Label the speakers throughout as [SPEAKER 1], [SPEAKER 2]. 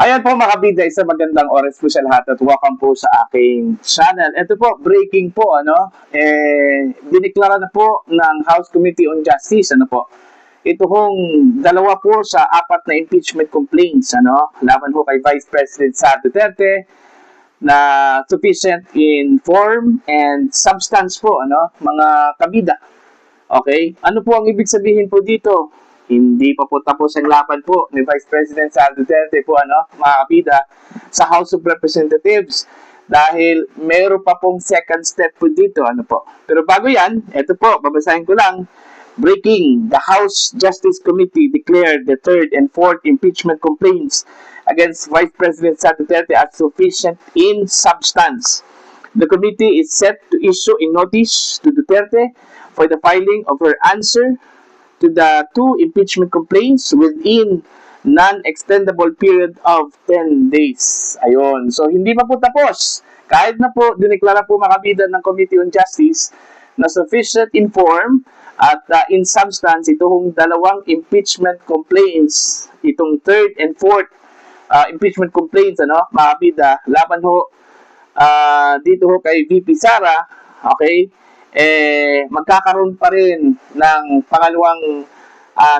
[SPEAKER 1] Ayan po mga kabida, isang magandang oras po sa lahat at welcome po sa aking channel. Ito po, breaking po, diniklara na po ng House Committee on Justice, ito hong dalawa po sa apat na impeachment complaints, laban po kay Vice President Sara Duterte na sufficient in form and substance po, mga kabida. Okay? Ano po ang ibig sabihin po dito? Hindi pa po tapos ang laban po ni Vice President Sara Duterte po, mga kabida, sa House of Representatives. Dahil meron pa pong second step po dito, Pero bago yan, ito po, babasahin ko lang. Breaking, the House Justice Committee declared the third and fourth impeachment complaints against Vice President Sara Duterte as sufficient in substance. The committee is set to issue a notice to Duterte for the filing of her answer to the two impeachment complaints within non-extendable period of 10 days. Ayun. So, hindi pa po tapos. Kahit na po, dineklara po mga kabida ng Committee on Justice na sufficient in form at in substance, itong dalawang impeachment complaints, itong third and fourth impeachment complaints, mga kabida, laban ho dito ho kay VP Sara, okay, magkakaroon pa rin ng pangalawang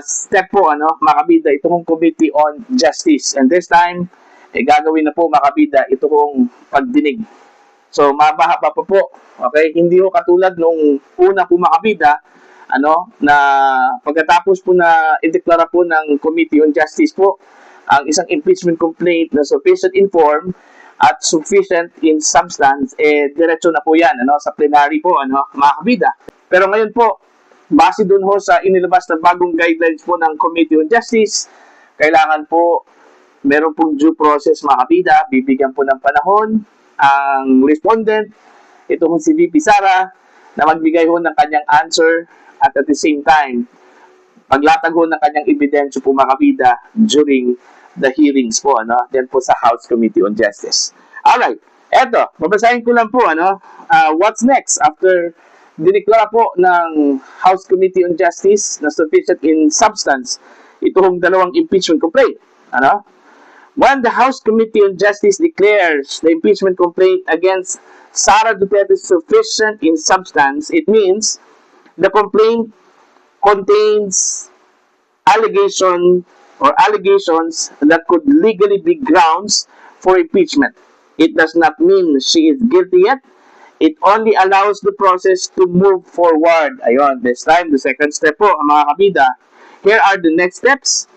[SPEAKER 1] step po, mga kabida, itong Committee on Justice. And this time, gagawin na po, mga kabida, itong pagdinig. So, mabahaba pa po, okay? Hindi ho katulad nung una po, mga kabida, na pagkatapos po na ideklara po ng Committee on Justice po, ang isang impeachment complaint na sufficient in form at sufficient in substance, diretso na po yan, sa plenary po, mga kabida. Pero ngayon po, base dun ho sa inilabas na bagong guidelines po ng Committee on Justice, kailangan po, meron pong due process, mga kabida, bibigyan po ng panahon ang respondent, ito ho si VP Sara, na magbigay ho ng kanyang answer at the same time, paglatag ho ng kanyang ebidensya po, mga kabida, during the hearings po, then po sa House Committee on Justice. Alright, eto, babasahin ko lang po, what's next after diniklara po ng House Committee on Justice na sufficient in substance itong dalawang impeachment complaint, When the House Committee on Justice declares the impeachment complaint against Sara Duterte sufficient in substance, it means the complaint contains allegations that could legally be grounds for impeachment. It does not mean she is guilty yet. It only allows the process to move forward. Ayun, this time, the second step po, mga kabida. Here are the next steps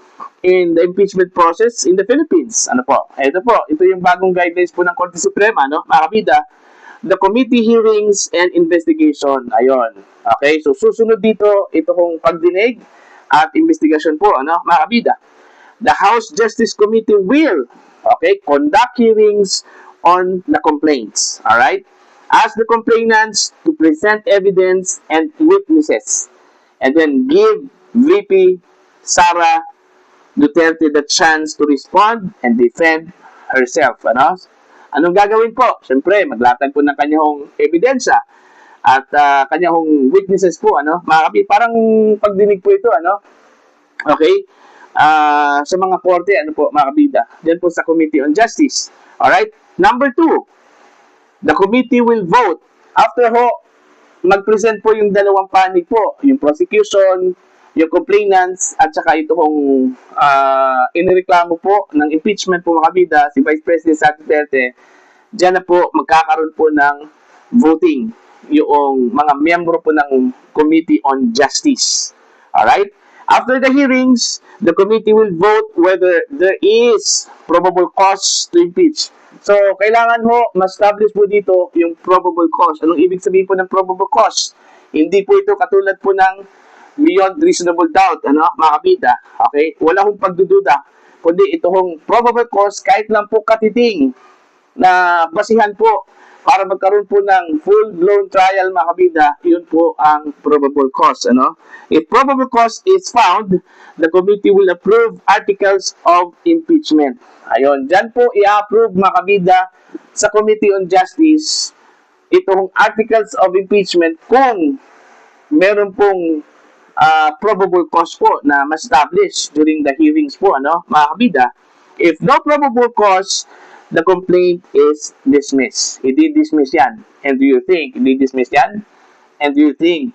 [SPEAKER 1] in the impeachment process in the Philippines. Ito yung bagong guidelines po ng Korte Suprema, mga kabida. The committee hearings and investigation. Ayun. Okay, so susunod dito, ito kong pagdinig at investigasyon po, mga kabida. The House Justice Committee will, conduct hearings on the complaints. Alright? Ask the complainants to present evidence and witnesses. And then give VP Sara Duterte the chance to respond and defend herself. Anong gagawin po? Siyempre, maglatag po ng kanyang ebidensya at kanyang witnesses po, mga kabida, parang pagdinig po ito, okay? Sa mga korte, mga kabida, diyan po sa Committee on Justice. Alright? Number 2, the committee will vote. After mag-present po yung dalawang panig po, yung prosecution, yung complainants, at saka itong inireklamo po ng impeachment po, mga kabida, si Vice President Sara Duterte, diyan na po magkakaroon po ng voting yung mga miyembro po ng Committee on Justice. Alright? After the hearings, the committee will vote whether there is probable cause to impeach. So, kailangan ma-establish po dito yung probable cause. Anong ibig sabihin po ng probable cause? Hindi po ito katulad po ng beyond reasonable doubt, mga kabida. Okay? Wala hong pagdududa. Kundi ito hong probable cause, kahit lang po katiting na basihan po para magkaroon po ng full-blown trial, mga kabida, yun po ang probable cause. If probable cause is found, the committee will approve articles of impeachment. Ayun, dyan po i-approve, mga kabida, sa Committee on Justice, itong articles of impeachment kung meron pong probable cause po na ma-establish during the hearings po, mga kabida. If no probable cause, the complaint is dismissed. I-dismiss yan. And do you think, i-dismiss yan? And do you think,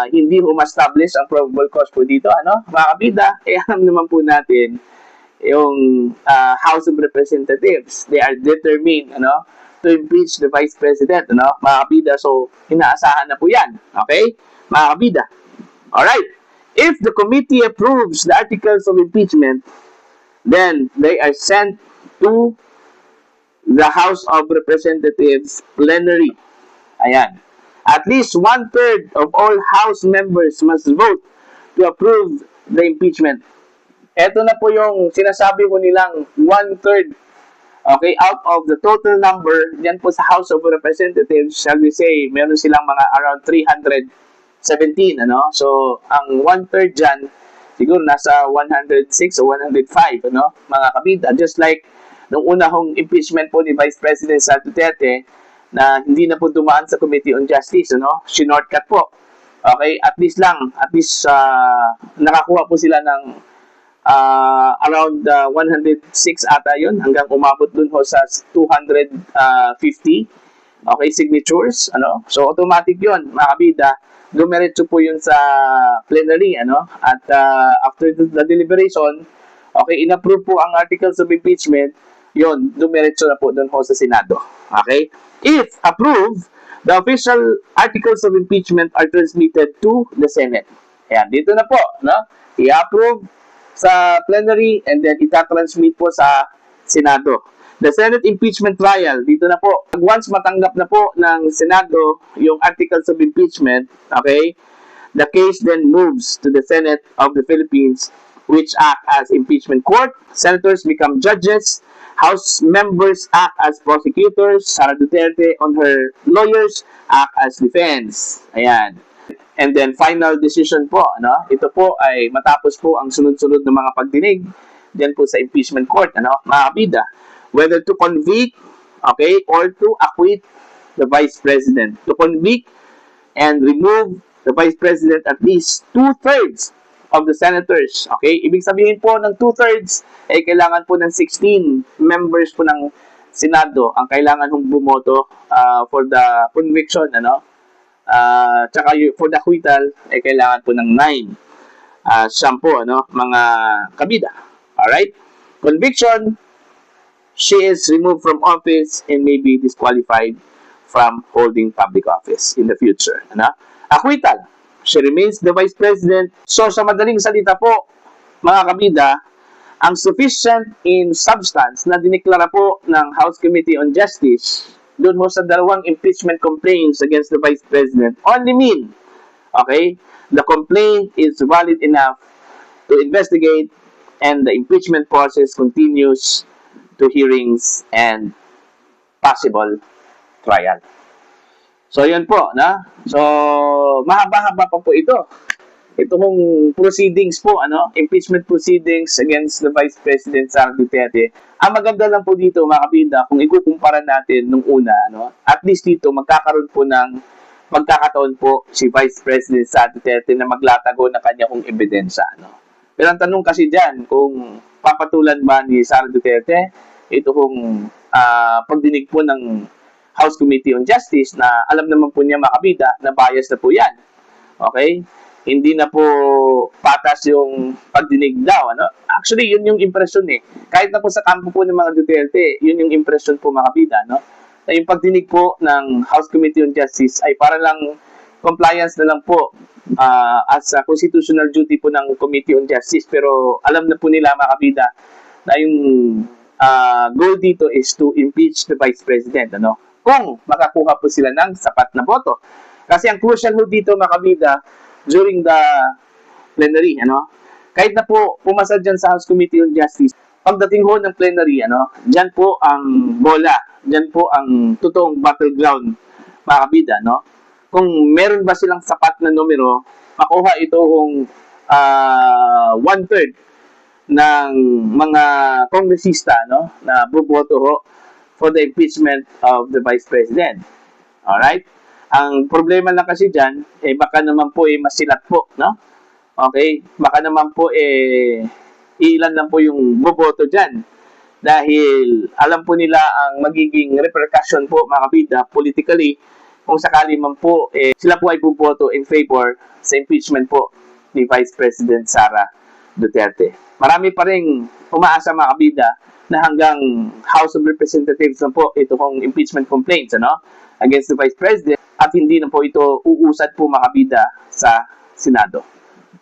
[SPEAKER 1] hindi ma-establish ang probable cause po dito, ano? Mga kabida, alam naman po natin, yung House of Representatives, they are determined, ano, to impeach the Vice President, ano, mga kabida. So, inaasahan na po yan. Okay? Mga kabida. Alright. If the committee approves the articles of impeachment, then they are sent to the House of Representatives plenary. Ayan. At least 1/3 of all House members must vote to approve the impeachment. Ito na po yung sinasabi ko nilang 1/3. Okay, out of the total number, yan po sa House of Representatives, shall we say, meron silang mga around 317, ano? So, ang 1/3 dyan, siguro nasa 106 o 105, ano? Mga kabida, just like nung una hong impeachment po ni Vice President Sara Duterte, na hindi na po dumaan sa Committee on Justice, ano? Shinortcut po. Okay, at least nakakuha po sila ng around 106 ata yun, hanggang umabot dun ho sa 250 okay, signatures, ano? So automatic yun, mga kabida, dumiretso po yun sa plenary, ano? At after the deliberation, okay, inapprove po ang articles of impeachment, yun, dumiretso na po dun ho sa Senado. Okay? If approved, the official articles of impeachment are transmitted to the Senate. Ayan, dito na po, no? I-approve sa plenary and then itatransmit po sa Senado. The Senate impeachment trial, dito na po. Once matanggap na po ng Senado yung articles of impeachment, okay, the case then moves to the Senate of the Philippines, which act as impeachment court. Senators become judges. House members act as prosecutors. Sara Duterte on her lawyers act as defense. Ayan. And then final decision po, ano? Ito po ay matapos po ang sunod-sunod ng mga pagdinig diyan po sa impeachment court, ano? Mga kabida, whether to convict, okay, or to acquit the Vice President. To convict and remove the Vice President at least 2/3 of the senators. Okay? Ibig sabihin po ng 2/3 ay kailangan po ng 16 members po ng Senado ang kailangan hong bumoto for the conviction, ano? Tsaka for the acquittal ay kailangan po ng 9. Siyam po, ano? Mga kabida. Alright? Conviction, she is removed from office and may be disqualified from holding public office in the future. Ano? Acquittal, she remains the Vice President. So, sa madaling salita po, mga kabida, ang sufficient in substance na diniklara po ng House Committee on Justice doon ho sa dalawang impeachment complaints against the Vice President only mean, okay, the complaint is valid enough to investigate and the impeachment process continues to hearings and possible trial. So, yun po, na? So, mahaba-haba pa po ito. Ito hong proceedings po, ano? Impeachment proceedings against the Vice President Sara Duterte. Ang maganda lang po dito, mga kabida, kung ikukumpara natin nung una, ano? At least dito, magkakaroon po ng magkakataon po si Vice President Sara Duterte na maglatago ng kanyang ebidensya, ano? Pero ang tanong kasi dyan, kung papatulan ba ni Sara Duterte, ito hong pagdinig po ng House Committee on Justice na alam naman po niya, mga kabida, na bias na po yan. Okay? Hindi na po patas yung pagdinig daw, ano? Actually, yun yung impression eh. Kahit na po sa kampo po ng mga Duterte, yun yung impression po, mga kabida, no? Na yung pagdinig po ng House Committee on Justice ay para lang compliance na lang po as a constitutional duty po ng Committee on Justice. Pero alam na po nila, mga kabida, na yung goal dito is to impeach the Vice President, ano? Kung makakuha po sila ng sapat na boto. Kasi ang crucial ho dito, mga kabida, during the plenary, ano? Kahit na po pumasa dyan sa House Committee on Justice, pagdating ho ng plenary, ano? Dyan po ang bola, dyan po ang totoong battleground, mga kabida, no? Kung meron ba silang sapat na numero, makuha itong 1/3 ng mga kongresista, no? Na buboto ho for the impeachment of the Vice President. Alright? Ang problema lang kasi dyan, baka naman po masilat po, no? Okay? Baka naman po ilan lang po yung boboto dyan. Dahil alam po nila ang magiging repercussion po, mga kabida, politically, kung sakali man po, sila po ay buboto in favor sa impeachment po ni Vice President Sara Duterte. Marami pa rin umaasa, mga kabida, na hanggang House of Representatives na po ito pong impeachment complaints against the Vice President at hindi na po ito uusad po, mga kabida, sa Senado.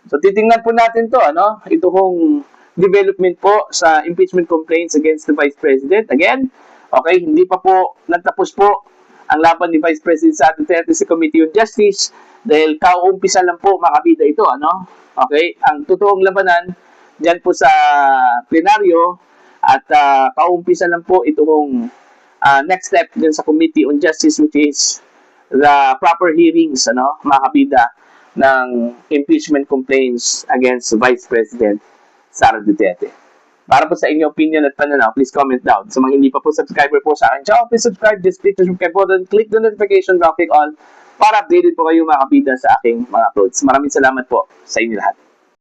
[SPEAKER 1] So titingnan po natin to, ito pong development po sa impeachment complaints against the Vice President. Again, okay, hindi pa po nagtapos po ang laban ni Vice President Sara Duterte sa Committee on Justice dahil kauumpisa lang po, mga kabida, ito, Okay, ang totoong labanan dyan po sa plenaryo at kauumpisa lang po itong next step dyan sa Committee on Justice, which is the proper hearings, mga kabida, ng impeachment complaints against Vice President Sara Duterte. Para po sa inyong opinion at pananaw, please comment down. Sa mga hindi pa po subscriber po sa akin channel, please subscribe, just click the subscribe button, click the notification bell, click all para updated po kayo, mga kabida, sa aking mga uploads. Maraming salamat po sa inyo lahat.